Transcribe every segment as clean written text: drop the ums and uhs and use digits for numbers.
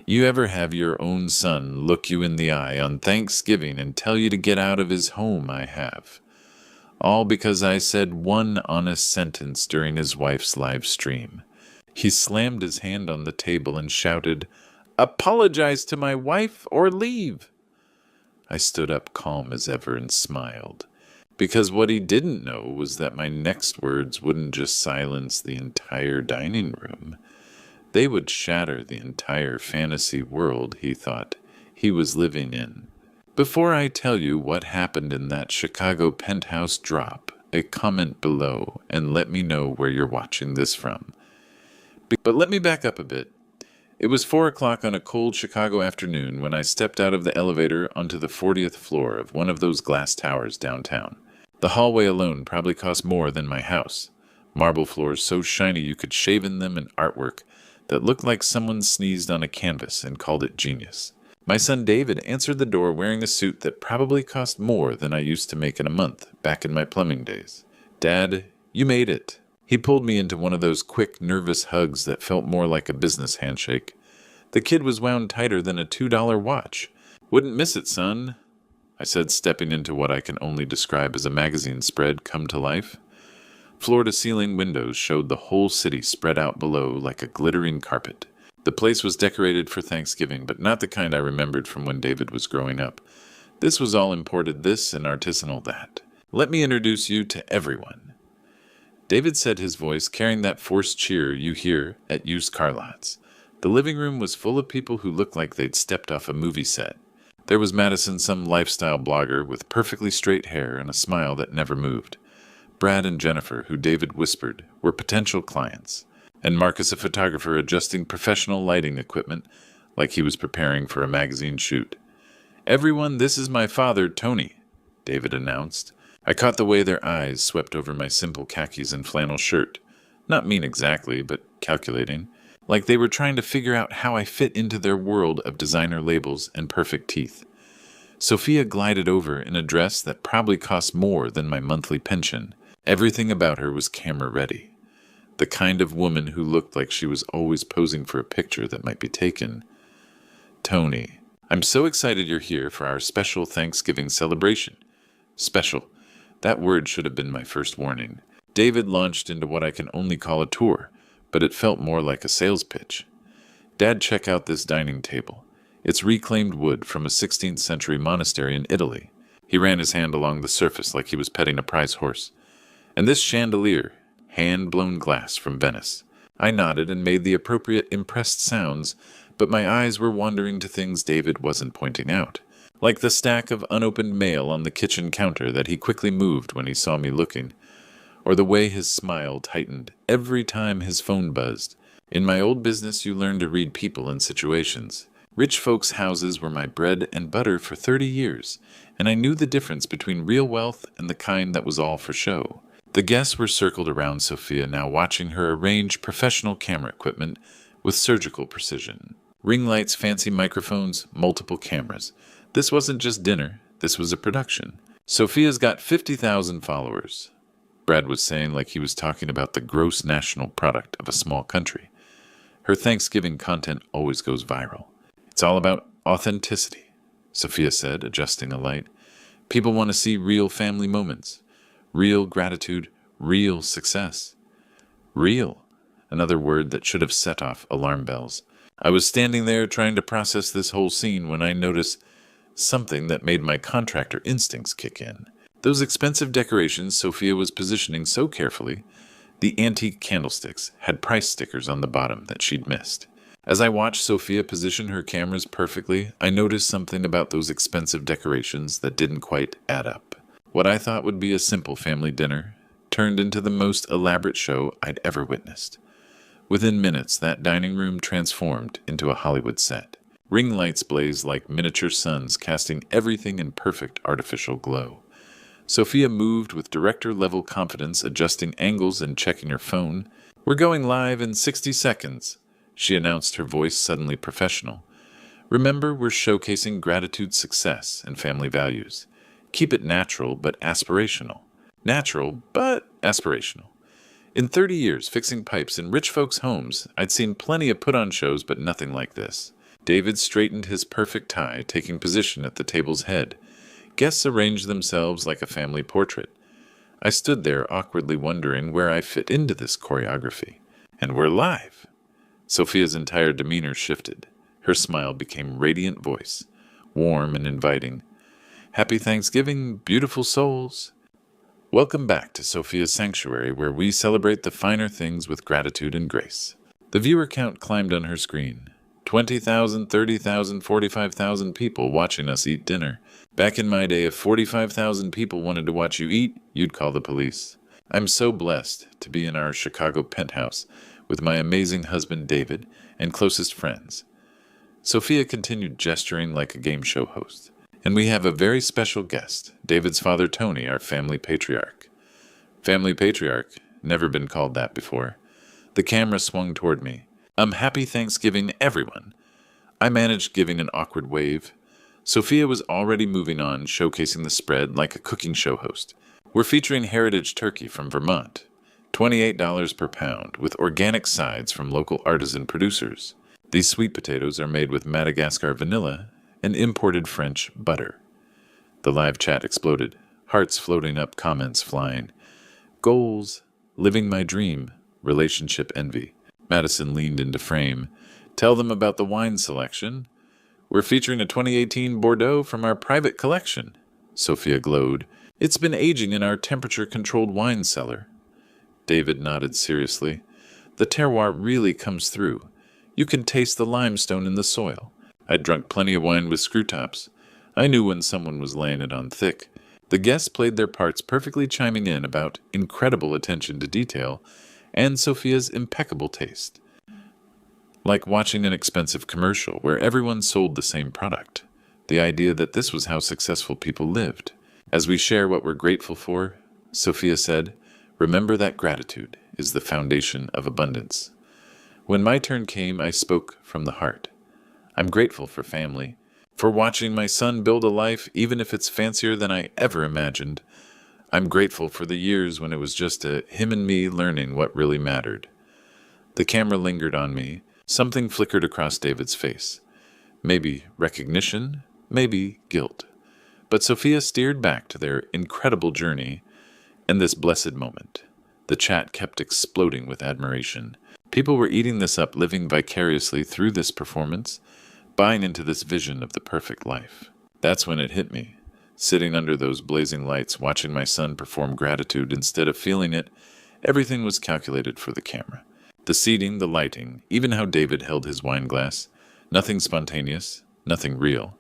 You ever have your own son look you in the eye on Thanksgiving and tell you to get out of his home? I have. All because I said one honest sentence during his wife's live stream. He slammed his hand on the table and shouted, "Apologize to my wife or leave." I stood up calm as ever and smiled, because what he didn't know was that my next words wouldn't just silence the entire dining room. They would shatter the entire fantasy world he thought he was living in. Before I tell you what happened in that Chicago penthouse, drop a comment below and let me know where you're watching this from. But let me back up a bit. It was 4 o'clock on a cold Chicago afternoon when I stepped out of the elevator onto the 40th floor of one of those glass towers downtown. The hallway alone probably cost more than my house. Marble floors so shiny you could shave in them, and artwork that looked like someone sneezed on a canvas and called it genius. My son David answered the door wearing a suit that probably cost more than I used to make in a month back in my plumbing days. "Dad, you made it." He pulled me into one of those quick, nervous hugs that felt more like a business handshake. The kid was wound tighter than a $2 watch. "Wouldn't miss it, son," I said, stepping into what I can only describe as a magazine spread come to life. Floor-to-ceiling windows showed the whole city spread out below like a glittering carpet. The place was decorated for Thanksgiving, but not the kind I remembered from when David was growing up. This was all imported this and artisanal that. "Let me introduce you to everyone." David said, his voice carrying that forced cheer you hear at used car lots. The living room was full of people who looked like they'd stepped off a movie set. There was Madison, some lifestyle blogger with perfectly straight hair and a smile that never moved. Brad and Jennifer, who David whispered, were potential clients. And Marcus, a photographer adjusting professional lighting equipment like he was preparing for a magazine shoot. "Everyone, this is my father, Tony," David announced. I caught the way their eyes swept over my simple khakis and flannel shirt. Not mean exactly, but calculating. Like they were trying to figure out how I fit into their world of designer labels and perfect teeth. Sophia glided over in a dress that probably cost more than my monthly pension. Everything about her was camera-ready. The kind of woman who looked like she was always posing for a picture that might be taken. "Tony, I'm so excited you're here for our special Thanksgiving celebration." Special. That word should have been my first warning. David launched into what I can only call a tour, but it felt more like a sales pitch. "Dad, check out this dining table. It's reclaimed wood from a 16th century monastery in Italy." He ran his hand along the surface like he was petting a prize horse. "And this chandelier, hand-blown glass from Venice." I nodded and made the appropriate impressed sounds, but my eyes were wandering to things David wasn't pointing out, like the stack of unopened mail on the kitchen counter that he quickly moved when he saw me looking, or the way his smile tightened every time his phone buzzed. In my old business, you learn to read people and situations. Rich folks' houses were my bread and butter for 30 years, and I knew the difference between real wealth and the kind that was all for show. The guests were circled around Sophia, now watching her arrange professional camera equipment with surgical precision. Ring lights, fancy microphones, multiple cameras. This wasn't just dinner, this was a production. "Sophia's got 50,000 followers," Brad was saying like he was talking about the gross national product of a small country. "Her Thanksgiving content always goes viral. It's all about authenticity," Sophia said, adjusting a light. "People want to see real family moments. Real gratitude, real success." Real, another word that should have set off alarm bells. I was standing there trying to process this whole scene when I noticed something that made my contractor instincts kick in. Those expensive decorations Sophia was positioning so carefully, the antique candlesticks, had price stickers on the bottom that she'd missed. As I watched Sophia position her cameras perfectly, I noticed something about those expensive decorations that didn't quite add up. What I thought would be a simple family dinner turned into the most elaborate show I'd ever witnessed. Within minutes, that dining room transformed into a Hollywood set. Ring lights blazed like miniature suns, casting everything in perfect artificial glow. Sophia moved with director-level confidence, adjusting angles and checking her phone. "We're going live in 60 seconds, she announced, her voice suddenly professional. "Remember, we're showcasing gratitude, success, and family values. Keep it natural but aspirational. Natural but aspirational." In 30 years fixing pipes in rich folks' homes, I'd seen plenty of put-on shows, but nothing like this. David straightened his perfect tie, taking position at the table's head. Guests arranged themselves like a family portrait. I stood there awkwardly wondering where I fit into this choreography. And we're live! Sophia's entire demeanor shifted. Her smile became radiant voice, warm and inviting. Happy Thanksgiving, beautiful souls! Welcome back to Sophia's Sanctuary, where we celebrate the finer things with gratitude and grace. The viewer count climbed on her screen. 20,000, 30,000, 45,000 people watching us eat dinner. Back in my day, if 45,000 people wanted to watch you eat, you'd call the police. I'm so blessed to be in our Chicago penthouse with my amazing husband David and closest friends. Sophia continued gesturing like a game show host. And we have a very special guest, David's father Tony, our family patriarch. Family patriarch, never been called that before. The camera swung toward me. Happy Thanksgiving, everyone. I managed giving an awkward wave. Sophia was already moving on, showcasing the spread like a cooking show host. We're featuring heritage turkey from Vermont, $28 per pound, with organic sides from local artisan producers. These sweet potatoes are made with Madagascar vanilla and imported French butter. The live chat exploded, hearts floating up, comments flying. Goals, living my dream, relationship envy. Madison leaned into frame. Tell them about the wine selection. We're featuring a 2018 Bordeaux from our private collection. Sophia glowed. It's been aging in our temperature-controlled wine cellar. David nodded seriously. The terroir really comes through. You can taste the limestone in the soil. I'd drunk plenty of wine with screw tops. I knew when someone was laying it on thick. The guests played their parts perfectly, chiming in about incredible attention to detail and Sophia's impeccable taste. Like watching an expensive commercial where everyone sold the same product. The idea that this was how successful people lived. As we share what we're grateful for, Sophia said, remember that gratitude is the foundation of abundance. When my turn came, I spoke from the heart. I'm grateful for family, for watching my son build a life even if it's fancier than I ever imagined. I'm grateful for the years when it was just him and me learning what really mattered. The camera lingered on me. Something flickered across David's face. Maybe recognition, maybe guilt. But Sophia steered back to their incredible journey and this blessed moment. The chat kept exploding with admiration. People were eating this up, living vicariously through this performance, buying into this vision of the perfect life. That's when it hit me. Sitting under those blazing lights, watching my son perform gratitude instead of feeling it, everything was calculated for the camera. The seating, the lighting, even how David held his wine glass. Nothing spontaneous, nothing real.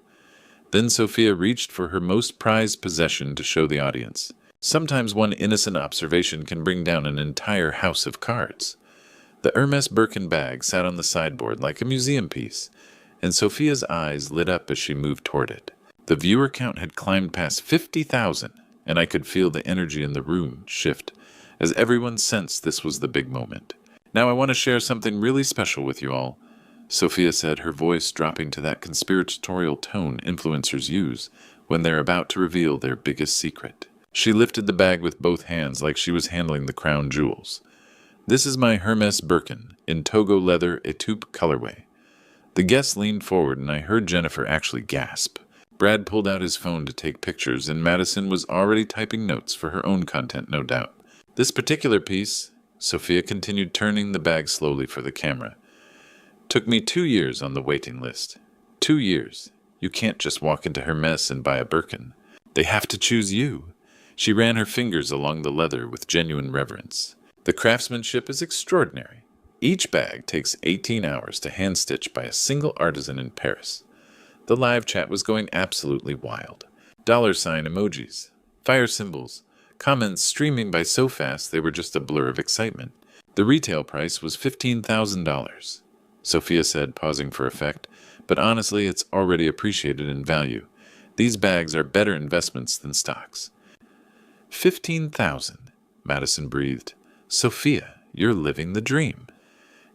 Then Sophia reached for her most prized possession to show the audience. Sometimes one innocent observation can bring down an entire house of cards. The Hermes Birkin bag sat on the sideboard like a museum piece, and Sophia's eyes lit up as she moved toward it. The viewer count had climbed past 50,000, and I could feel the energy in the room shift as everyone sensed this was the big moment. Now I want to share something really special with you all, Sophia said, her voice dropping to that conspiratorial tone influencers use when they're about to reveal their biggest secret. She lifted the bag with both hands like she was handling the crown jewels. This is my Hermes Birkin in Togo leather etoupe colorway. The guests leaned forward and I heard Jennifer actually gasp. Brad pulled out his phone to take pictures, and Madison was already typing notes for her own content, no doubt. This particular piece, Sophia continued turning the bag slowly for the camera, took me 2 years on the waiting list. 2 years. You can't just walk into Hermes and buy a Birkin. They have to choose you. She ran her fingers along the leather with genuine reverence. The craftsmanship is extraordinary. Each bag takes 18 hours to hand-stitch by a single artisan in Paris. The live chat was going absolutely wild. $sign emojis, fire symbols, comments streaming by so fast they were just a blur of excitement. The retail price was $15,000, Sophia said, pausing for effect, but honestly it's already appreciated in value. These bags are better investments than stocks. 15,000, Madison breathed. Sophia, you're living the dream.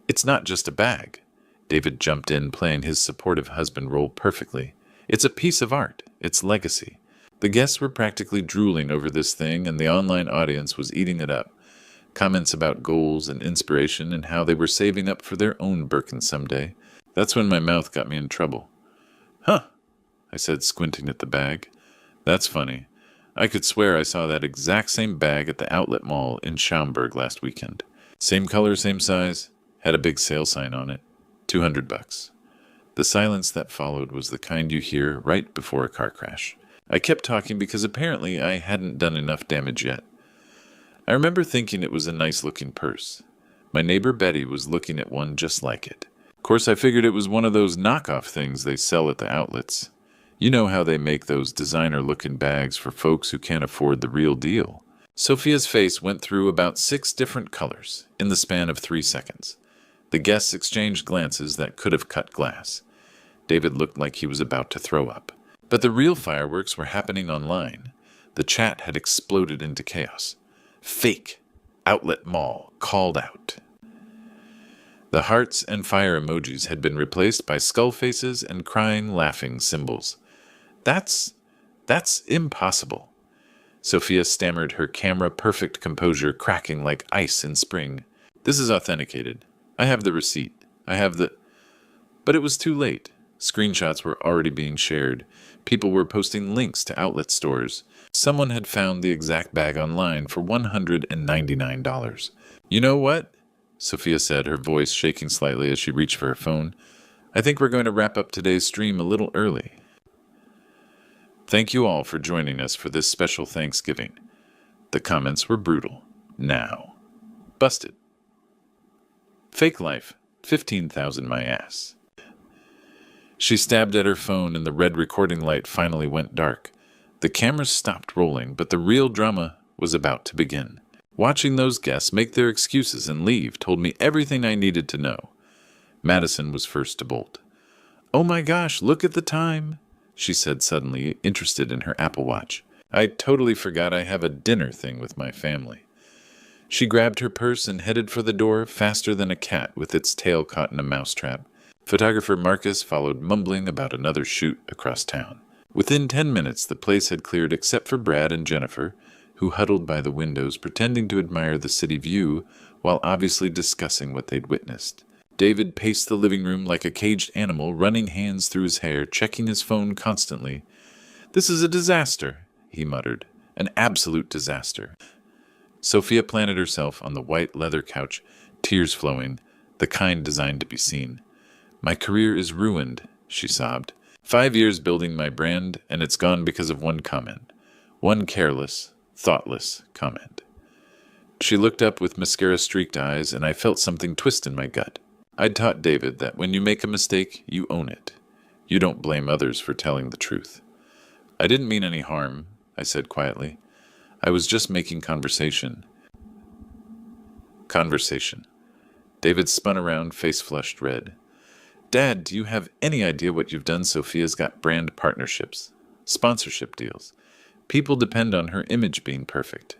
It's not just a bag. David jumped in, playing his supportive husband role perfectly. It's a piece of art. It's legacy. The guests were practically drooling over this thing, and the online audience was eating it up. Comments about goals and inspiration and how they were saving up for their own Birkin someday. That's when my mouth got me in trouble. Huh, I said, squinting at the bag. That's funny. I could swear I saw that exact same bag at the outlet mall in Schaumburg last weekend. Same color, same size, had a big sale sign on it. $200. The silence that followed was the kind you hear right before a car crash. I kept talking because apparently I hadn't done enough damage yet. I remember thinking it was a nice-looking purse. My neighbor Betty was looking at one just like it. Of course, I figured it was one of those knockoff things they sell at the outlets. You know how they make those designer-looking bags for folks who can't afford the real deal. Sophia's face went through about 6 different colors in the span of 3 seconds. The guests exchanged glances that could have cut glass. David looked like he was about to throw up. But the real fireworks were happening online. The chat had exploded into chaos. Fake outlet mall called out. The hearts and fire emojis had been replaced by skull faces and crying, laughing symbols. That's impossible. Sophia stammered, her camera-perfect composure cracking like ice in spring. This is authenticated. I have the receipt. But it was too late. Screenshots were already being shared. People were posting links to outlet stores. Someone had found the exact bag online for $199. You know what? Sophia said, her voice shaking slightly as she reached for her phone. I think we're going to wrap up today's stream a little early. Thank you all for joining us for this special Thanksgiving. The comments were brutal. Now. Busted. Fake life. 15,000 my ass. She stabbed at her phone and the red recording light finally went dark. The cameras stopped rolling, but the real drama was about to begin. Watching those guests make their excuses and leave told me everything I needed to know. Madison was first to bolt. Oh my gosh, look at the time, she said suddenly, interested in her Apple Watch. I totally forgot I have a dinner thing with my family. She grabbed her purse and headed for the door faster than a cat with its tail caught in a mousetrap. Photographer Marcus followed, mumbling about another shoot across town. Within 10 minutes, the place had cleared except for Brad and Jennifer, who huddled by the windows pretending to admire the city view while obviously discussing what they'd witnessed. David paced the living room like a caged animal, running hands through his hair, checking his phone constantly. This is a disaster, he muttered. An absolute disaster. Sophia planted herself on the white leather couch, tears flowing, the kind designed to be seen. My career is ruined, she sobbed. 5 years building my brand, and it's gone because of one comment. One careless, thoughtless comment. She looked up with mascara-streaked eyes, and I felt something twist in my gut. I'd taught David that when you make a mistake, you own it. You don't blame others for telling the truth. I didn't mean any harm, I said quietly. I was just making conversation. Conversation. David spun around, face flushed red. Dad, do you have any idea what you've done? Sophia's got brand partnerships, sponsorship deals. People depend on her image being perfect.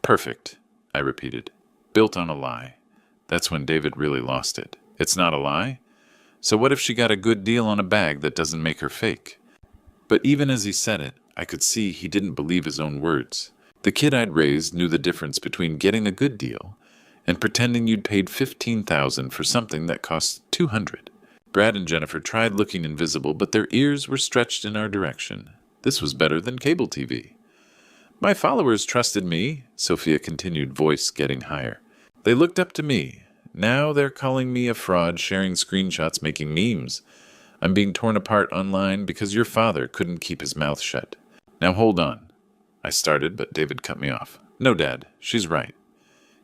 Perfect, I repeated. Built on a lie. That's when David really lost it. It's not a lie? So what if she got a good deal on a bag that doesn't make her fake? But even as he said it, I could see he didn't believe his own words. The kid I'd raised knew the difference between getting a good deal and pretending you'd paid $15,000 for something that cost $200. Brad and Jennifer tried looking invisible, but their ears were stretched in our direction. This was better than cable TV. My followers trusted me, Sophia continued, voice getting higher. They looked up to me. Now they're calling me a fraud, sharing screenshots, making memes. I'm being torn apart online because your father couldn't keep his mouth shut. Now hold on. I started, but David cut me off. No, Dad, she's right.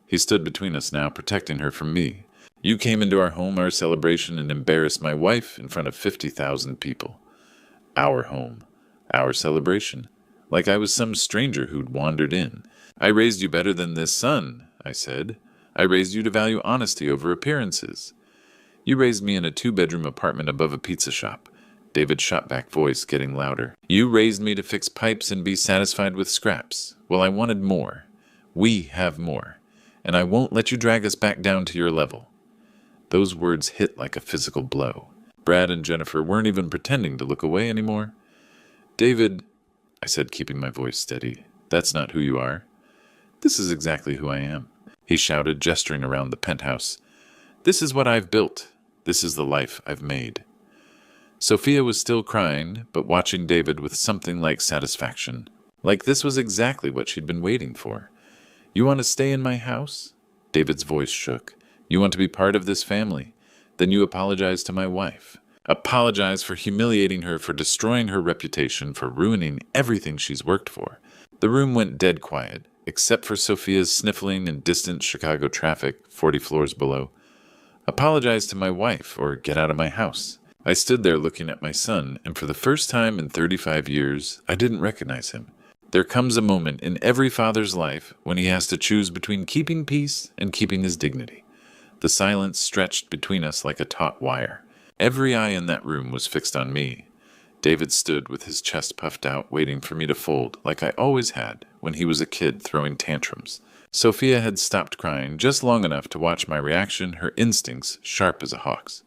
He stood between us now, protecting her from me. You came into our home, our celebration, and embarrassed my wife in front of 50,000 people. Our home, our celebration, like I was some stranger who'd wandered in. I raised you better than this, son, I said. I raised you to value honesty over appearances. You raised me in a 2-bedroom apartment above a pizza shop. David's shot-back voice getting louder. You raised me to fix pipes and be satisfied with scraps. Well, I wanted more. We have more. And I won't let you drag us back down to your level. Those words hit like a physical blow. Brad and Jennifer weren't even pretending to look away anymore. David, I said, keeping my voice steady, that's not who you are. This is exactly who I am, he shouted, gesturing around the penthouse. This is what I've built. This is the life I've made." Sophia was still crying, but watching David with something like satisfaction. Like this was exactly what she'd been waiting for. "You want to stay in my house?" David's voice shook. "You want to be part of this family? Then you apologize to my wife. Apologize for humiliating her, for destroying her reputation, for ruining everything she's worked for." The room went dead quiet, except for Sophia's sniffling and distant Chicago traffic 40 floors below. "Apologize to my wife, or get out of my house." I stood there looking at my son, and for the first time in 35 years, I didn't recognize him. There comes a moment in every father's life when he has to choose between keeping peace and keeping his dignity. The silence stretched between us like a taut wire. Every eye in that room was fixed on me. David stood with his chest puffed out, waiting for me to fold, like I always had when he was a kid throwing tantrums. Sophia had stopped crying just long enough to watch my reaction, her instincts sharp as a hawk's.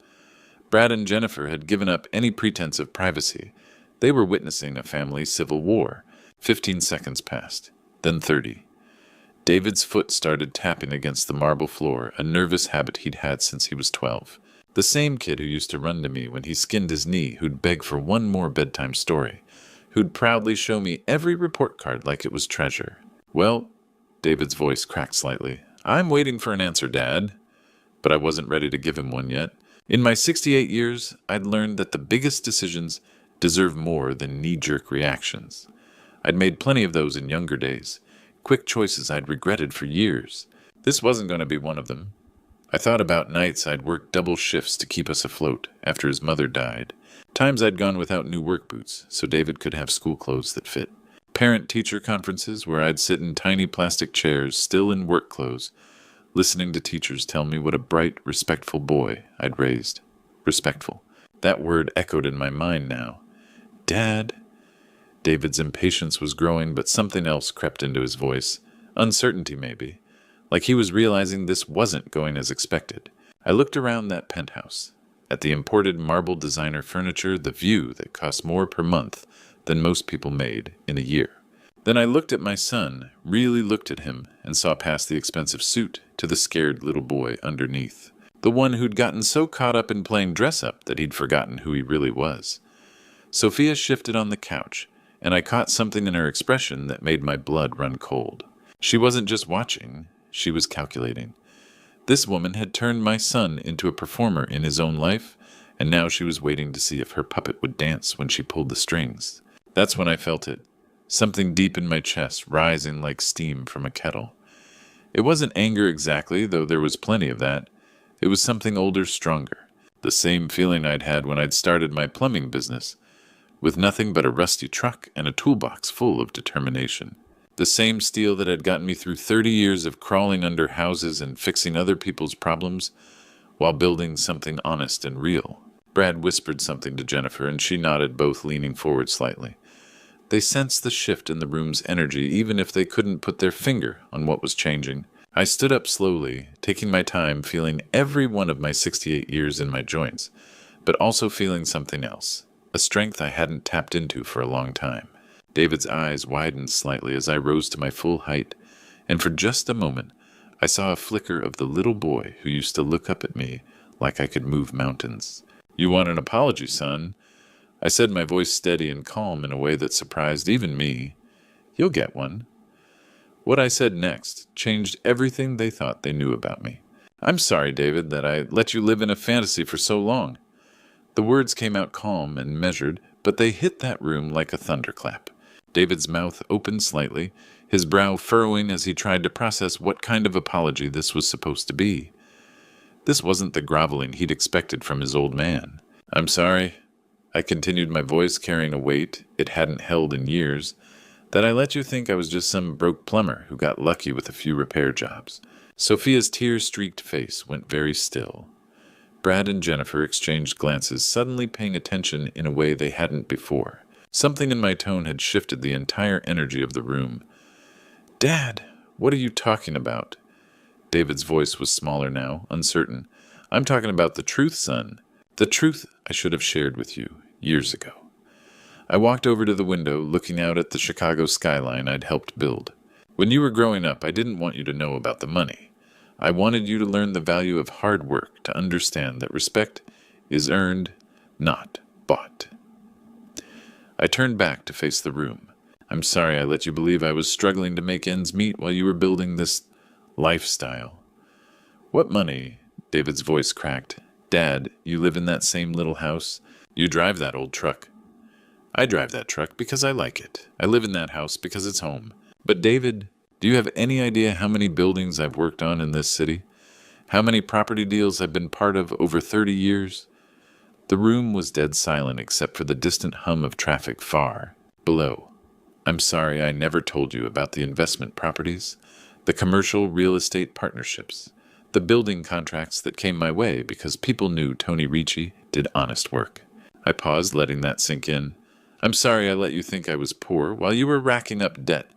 Brad and Jennifer had given up any pretense of privacy. They were witnessing a family civil war. 15 seconds passed, then 30. David's foot started tapping against the marble floor, a nervous habit he'd had since he was 12. The same kid who used to run to me when he skinned his knee, who'd beg for one more bedtime story, who'd proudly show me every report card like it was treasure. "Well," David's voice cracked slightly, "I'm waiting for an answer, Dad." But I wasn't ready to give him one yet. In my 68 years, I'd learned that the biggest decisions deserve more than knee-jerk reactions. I'd made plenty of those in younger days, quick choices I'd regretted for years. This wasn't going to be one of them. I thought about nights I'd worked double shifts to keep us afloat after his mother died, times I'd gone without new work boots so David could have school clothes that fit, parent-teacher conferences where I'd sit in tiny plastic chairs still in work clothes, listening to teachers tell me what a bright, respectful boy I'd raised. Respectful. That word echoed in my mind now. "Dad." David's impatience was growing, but something else crept into his voice. Uncertainty, maybe. Like he was realizing this wasn't going as expected. I looked around that penthouse, at the imported marble designer furniture, the view that cost more per month than most people made in a year. Then I looked at my son, really looked at him, and saw past the expensive suit to the scared little boy underneath. The one who'd gotten so caught up in playing dress-up that he'd forgotten who he really was. Sophia shifted on the couch, and I caught something in her expression that made my blood run cold. She wasn't just watching, she was calculating. This woman had turned my son into a performer in his own life, and now she was waiting to see if her puppet would dance when she pulled the strings. That's when I felt it. Something deep in my chest, rising like steam from a kettle. It wasn't anger exactly, though there was plenty of that. It was something older, stronger. The same feeling I'd had when I'd started my plumbing business, with nothing but a rusty truck and a toolbox full of determination. The same steel that had gotten me through 30 years of crawling under houses and fixing other people's problems while building something honest and real. Brad whispered something to Jennifer, and she nodded, both leaning forward slightly. They sensed the shift in the room's energy, even if they couldn't put their finger on what was changing. I stood up slowly, taking my time, feeling every one of my 68 years in my joints, but also feeling something else, a strength I hadn't tapped into for a long time. David's eyes widened slightly as I rose to my full height, and for just a moment, I saw a flicker of the little boy who used to look up at me like I could move mountains. "You want an apology, son?" I said, my voice steady and calm in a way that surprised even me. "You'll get one." What I said next changed everything they thought they knew about me. "I'm sorry, David, that I let you live in a fantasy for so long." The words came out calm and measured, but they hit that room like a thunderclap. David's mouth opened slightly, his brow furrowing as he tried to process what kind of apology this was supposed to be. This wasn't the groveling he'd expected from his old man. "I'm sorry," I continued, my voice carrying a weight it hadn't held in years, "that I let you think I was just some broke plumber who got lucky with a few repair jobs." Sophia's tear-streaked face went very still. Brad and Jennifer exchanged glances, suddenly paying attention in a way they hadn't before. Something in my tone had shifted the entire energy of the room. "Dad, what are you talking about?" David's voice was smaller now, uncertain. "I'm talking about the truth, son. The truth I should have shared with you years ago." I walked over to the window, looking out at the Chicago skyline I'd helped build. "When you were growing up, I didn't want you to know about the money. I wanted you to learn the value of hard work, to understand that respect is earned, not bought. I turned back to face the room. I'm sorry I let you believe I was struggling to make ends meet while you were building this lifestyle. What money? David's voice cracked. Dad, you live in that same little house. You drive that old truck. I drive that truck because I like it. I live in that house because it's home. But David, do you have any idea how many buildings I've worked on in this city? How many property deals I've been part of over 30 years? The room was dead silent except for the distant hum of traffic far below. I'm sorry I never told you about the investment properties, the commercial real estate partnerships, the building contracts that came my way because people knew Tony Ricci did honest work. I paused, letting that sink in. I'm sorry I let you think I was poor while you were racking up debt,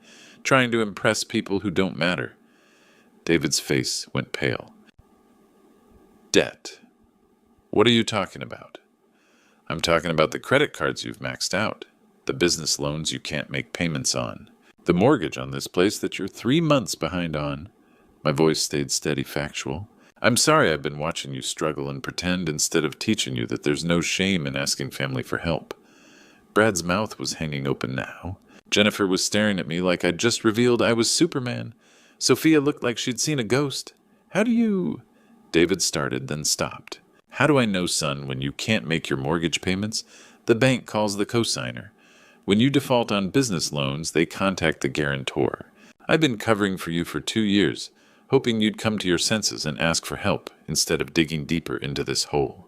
trying to impress people who don't matter. David's face went pale. Debt? What are you talking about? I'm talking about the credit cards you've maxed out, the business loans you can't make payments on, the mortgage on this place that you're 3 months behind on. My voice stayed steady, factual. I'm sorry I've been watching you struggle and pretend instead of teaching you that there's no shame in asking family for help. Brad's mouth was hanging open now. Jennifer was staring at me like I'd just revealed I was Superman. Sophia looked like she'd seen a ghost. How do you... David started, then stopped. How do I know, son, when you can't make your mortgage payments, the bank calls the cosigner. When you default on business loans, they contact the guarantor. I've been covering for you for 2 years, hoping you'd come to your senses and ask for help instead of digging deeper into this hole.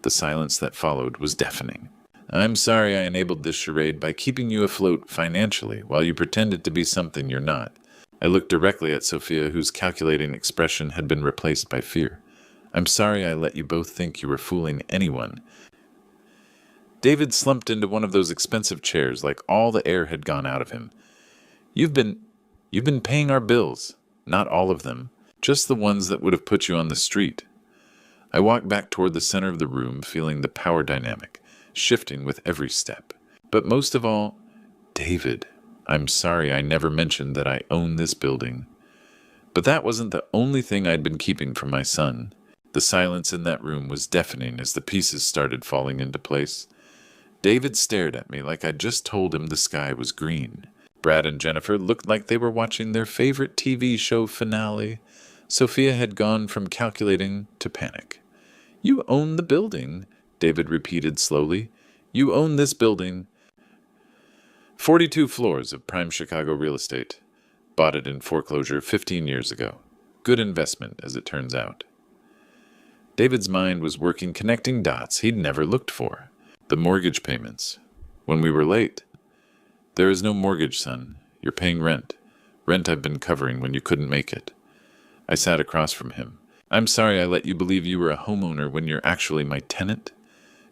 The silence that followed was deafening. I'm sorry I enabled this charade by keeping you afloat financially while you pretended to be something you're not. I looked directly at Sophia, whose calculating expression had been replaced by fear. I'm sorry I let you both think you were fooling anyone. David slumped into one of those expensive chairs like all the air had gone out of him. You've been paying our bills. Not all of them. Just the ones that would have put you on the street. I walked back toward the center of the room, feeling the power dynamic, shifting with every step. But most of all, David, I'm sorry I never mentioned that I own this building. But that wasn't the only thing I'd been keeping from my son. The silence in that room was deafening as the pieces started falling into place. David stared at me like I'd just told him the sky was green. Brad and Jennifer looked like they were watching their favorite TV show finale. Sophia had gone from calculating to panic. You own the building, David repeated slowly. You own this building. 42 floors of prime Chicago real estate. Bought it in foreclosure 15 years ago. Good investment, as it turns out. David's mind was working, connecting dots he'd never looked for. The mortgage payments. When we were late. There is no mortgage, son. You're paying rent. Rent I've been covering when you couldn't make it. I sat across from him. I'm sorry I let you believe you were a homeowner when you're actually my tenant.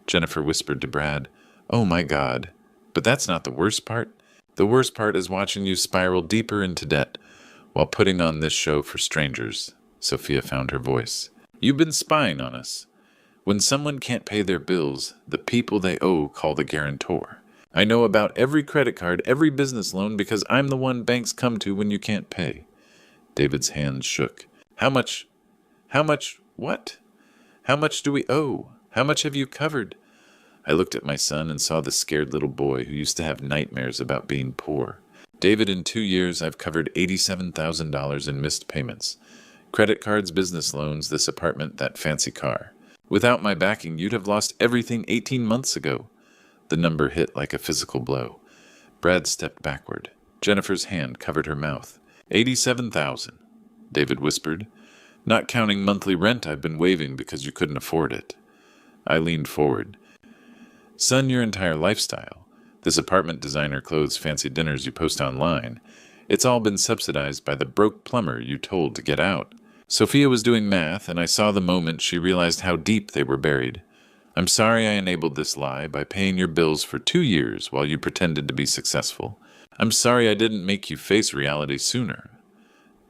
Jennifer whispered to Brad, Oh my God. But that's not the worst part. The worst part is watching you spiral deeper into debt while putting on this show for strangers. Sophia found her voice. You've been spying on us. When someone can't pay their bills, the people they owe call the guarantor. I know about every credit card, every business loan, because I'm the one banks come to when you can't pay. David's hands shook. How much, what? How much do we owe? How much have you covered? I looked at my son and saw the scared little boy who used to have nightmares about being poor. David, in 2 years, I've covered $87,000 in missed payments. Credit cards, business loans, this apartment, that fancy car. Without my backing, you'd have lost everything 18 months ago. The number hit like a physical blow. Brad stepped backward. Jennifer's hand covered her mouth. 87,000, David whispered. Not counting monthly rent I've been waiving because you couldn't afford it. I leaned forward. Son, your entire lifestyle. This apartment designer clothes, fancy dinners you post online. It's all been subsidized by the broke plumber you told to get out. Sophia was doing math, and I saw the moment she realized how deep they were buried. I'm sorry I enabled this lie by paying your bills for 2 years while you pretended to be successful. I'm sorry I didn't make you face reality sooner.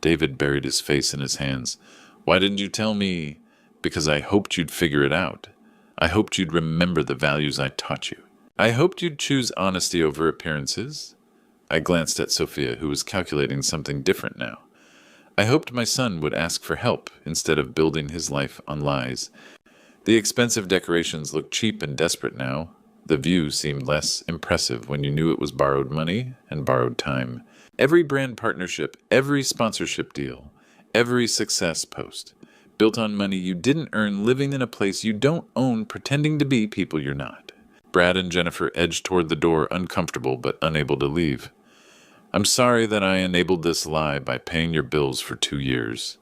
David buried his face in his hands. Why didn't you tell me? Because I hoped you'd figure it out. I hoped you'd remember the values I taught you. I hoped you'd choose honesty over appearances. I glanced at Sophia, who was calculating something different now. I hoped my son would ask for help instead of building his life on lies. The expensive decorations looked cheap and desperate now. The view seemed less impressive when you knew it was borrowed money and borrowed time. Every brand partnership, every sponsorship deal, every success post, built on money you didn't earn living in a place you don't own pretending to be people you're not. Brad and Jennifer edged toward the door, uncomfortable but unable to leave. I'm sorry that I enabled this lie by paying your bills for 2 years.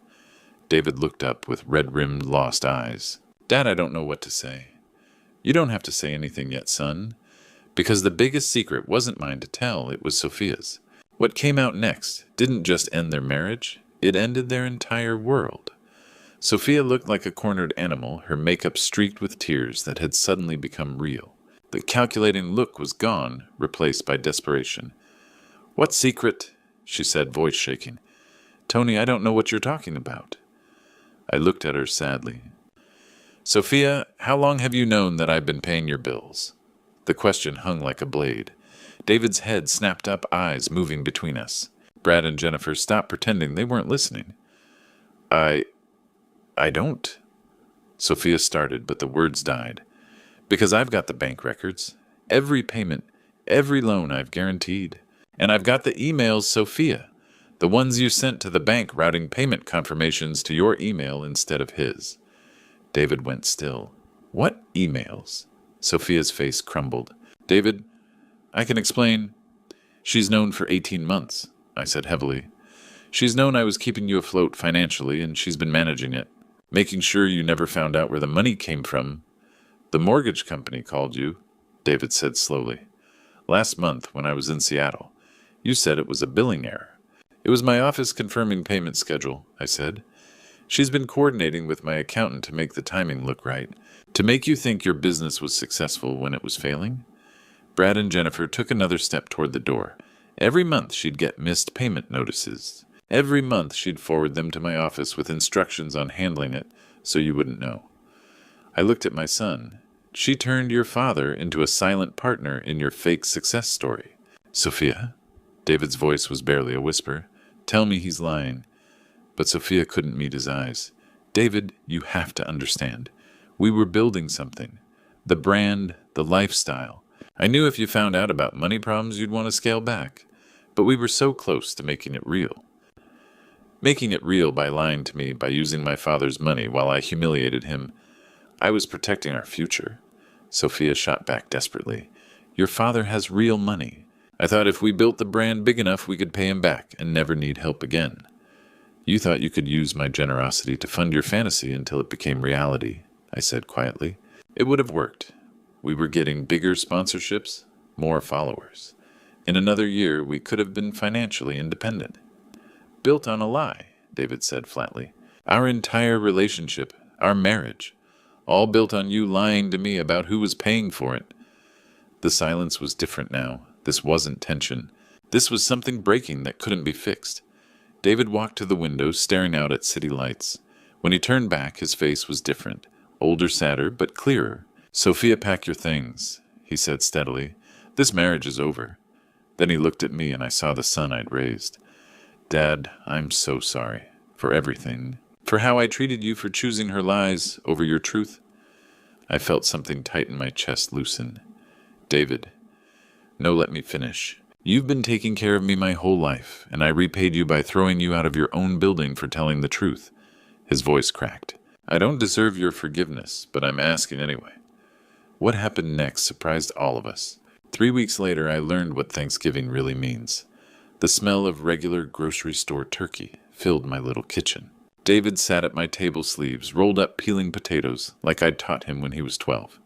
David looked up with red-rimmed, lost eyes. Dad, I don't know what to say. You don't have to say anything yet, son, because the biggest secret wasn't mine to tell, it was Sophia's. What came out next didn't just end their marriage, it ended their entire world. Sophia looked like a cornered animal, her makeup streaked with tears that had suddenly become real. The calculating look was gone, replaced by desperation. What secret? She said, voice shaking. Tony, I don't know what you're talking about. I looked at her sadly. Sophia, how long have you known that I've been paying your bills? The question hung like a blade. David's head snapped up, eyes moving between us. Brad and Jennifer stopped pretending they weren't listening. I don't. Sophia started, but the words died. Because I've got the bank records. Every payment, every loan I've guaranteed. And I've got the emails, Sophia. The ones you sent to the bank routing payment confirmations to your email instead of his. David went still. What emails? Sophia's face crumbled. David, I can explain. She's known for 18 months, I said heavily. She's known I was keeping you afloat financially, and she's been managing it, making sure you never found out where the money came from. The mortgage company called you, David said slowly. Last month, when I was in Seattle, you said it was a billing error. It was my office confirming payment schedule, I said. She's been coordinating with my accountant to make the timing look right, to make you think your business was successful when it was failing. Brad and Jennifer took another step toward the door. Every month she'd get missed payment notices. Every month she'd forward them to my office with instructions on handling it so you wouldn't know. I looked at my son. She turned your father into a silent partner in your fake success story. Sophia? David's voice was barely a whisper. Tell me he's lying. But Sophia couldn't meet his eyes. David, you have to understand. We were building something. The brand, the lifestyle. I knew if you found out about money problems, you'd want to scale back. But we were so close to making it real. Making it real by lying to me, by using my father's money while I humiliated him. I was protecting our future. Sophia shot back desperately. Your father has real money. I thought if we built the brand big enough, we could pay him back and never need help again. You thought you could use my generosity to fund your fantasy until it became reality, I said quietly. It would have worked. We were getting bigger sponsorships, more followers. In another year, we could have been financially independent. Built on a lie, David said flatly. Our entire relationship, our marriage, all built on you lying to me about who was paying for it. The silence was different now. This wasn't tension. This was something breaking that couldn't be fixed. David walked to the window, staring out at city lights. When he turned back, his face was different. Older, sadder, but clearer. Sophia, pack your things, he said steadily. This marriage is over. Then he looked at me and I saw the son I'd raised. Dad, I'm so sorry. For everything. For how I treated you, for choosing her lies over your truth. I felt something tight in my chest loosen. David. No, let me finish. You've been taking care of me my whole life, and I repaid you by throwing you out of your own building for telling the truth. His voice cracked. I don't deserve your forgiveness, but I'm asking anyway. What happened next surprised all of us. 3 weeks later, I learned what Thanksgiving really means. The smell of regular grocery store turkey filled my little kitchen. David sat at my table sleeves, rolled up peeling potatoes, like I'd taught him when he was 12.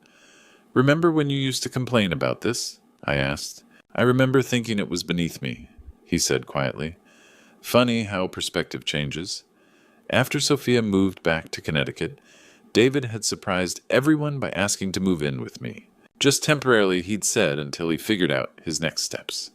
Remember when you used to complain about this? I asked. I remember thinking it was beneath me, he said quietly. Funny how perspective changes. After Sophia moved back to Connecticut, David had surprised everyone by asking to move in with me. Just temporarily, he'd said, until he figured out his next steps.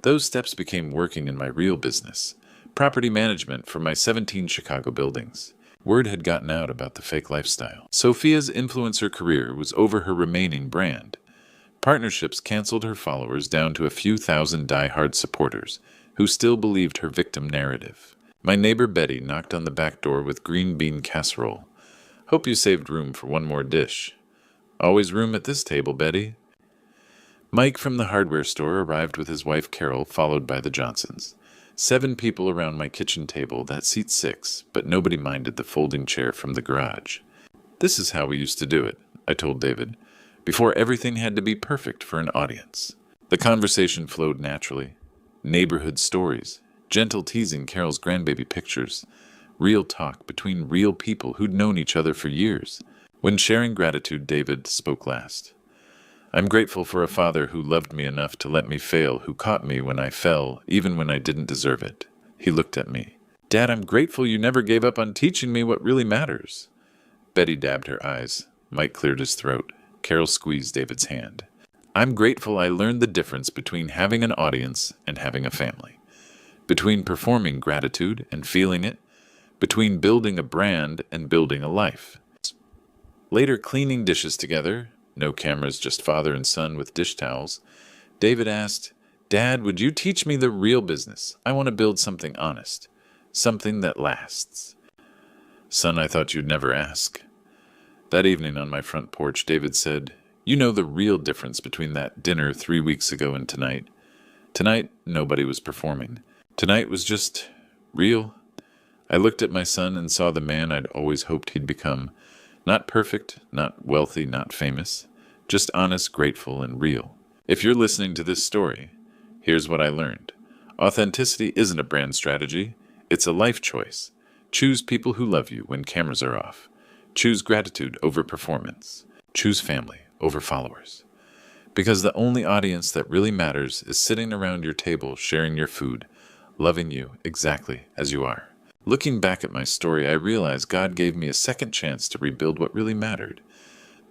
Those steps became working in my real business, property management for my 17 Chicago buildings. Word had gotten out about the fake lifestyle. Sophia's influencer career was over her remaining brand. Partnerships canceled her followers down to a few thousand die-hard supporters who still believed her victim narrative. My neighbor Betty knocked on the back door with green bean casserole. Hope you saved room for one more dish. Always room at this table, Betty. Mike from the hardware store arrived with his wife Carol, followed by the Johnsons. 7 people around my kitchen table, that seats 6, but nobody minded the folding chair from the garage. This is how we used to do it, I told David, before everything had to be perfect for an audience. The conversation flowed naturally. Neighborhood stories, gentle teasing Carol's grandbaby pictures, real talk between real people who'd known each other for years. When sharing gratitude, David spoke last. I'm grateful for a father who loved me enough to let me fail, who caught me when I fell, even when I didn't deserve it. He looked at me. Dad, I'm grateful you never gave up on teaching me what really matters. Betty dabbed her eyes. Mike cleared his throat. Carol squeezed David's hand. I'm grateful I learned the difference between having an audience and having a family. Between performing gratitude and feeling it. Between building a brand and building a life. Later, cleaning dishes together, no cameras, just father and son with dish towels, David asked, Dad, would you teach me the real business? I want to build something honest, something that lasts. Son, I thought you'd never ask. That evening on my front porch, David said, You know the real difference between that dinner 3 weeks ago and tonight. Tonight, nobody was performing. Tonight was just real. I looked at my son and saw the man I'd always hoped he'd become. Not perfect, not wealthy, not famous. Just honest, grateful, and real. If you're listening to this story, here's what I learned. Authenticity isn't a brand strategy. It's a life choice. Choose people who love you when cameras are off. Choose gratitude over performance. Choose family over followers. Because the only audience that really matters is sitting around your table sharing your food, loving you exactly as you are. Looking back at my story, I realized God gave me a second chance to rebuild what really mattered.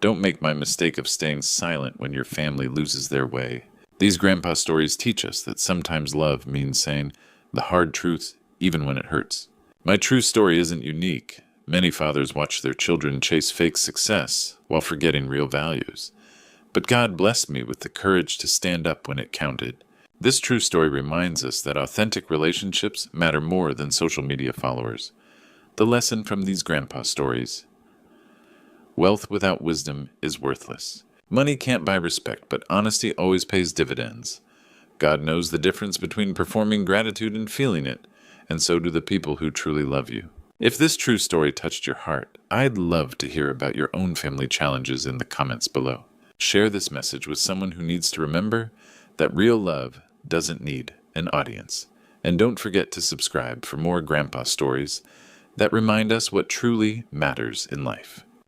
Don't make my mistake of staying silent when your family loses their way. These grandpa stories teach us that sometimes love means saying the hard truth even when it hurts. My true story isn't unique. Many fathers watch their children chase fake success while forgetting real values. But God blessed me with the courage to stand up when it counted. This true story reminds us that authentic relationships matter more than social media followers. The lesson from these grandpa stories. Wealth without wisdom is worthless. Money can't buy respect, but honesty always pays dividends. God knows the difference between performing gratitude and feeling it, and so do the people who truly love you. If this true story touched your heart, I'd love to hear about your own family challenges in the comments below. Share this message with someone who needs to remember that real love doesn't need an audience. And don't forget to subscribe for more grandpa stories that remind us what truly matters in life.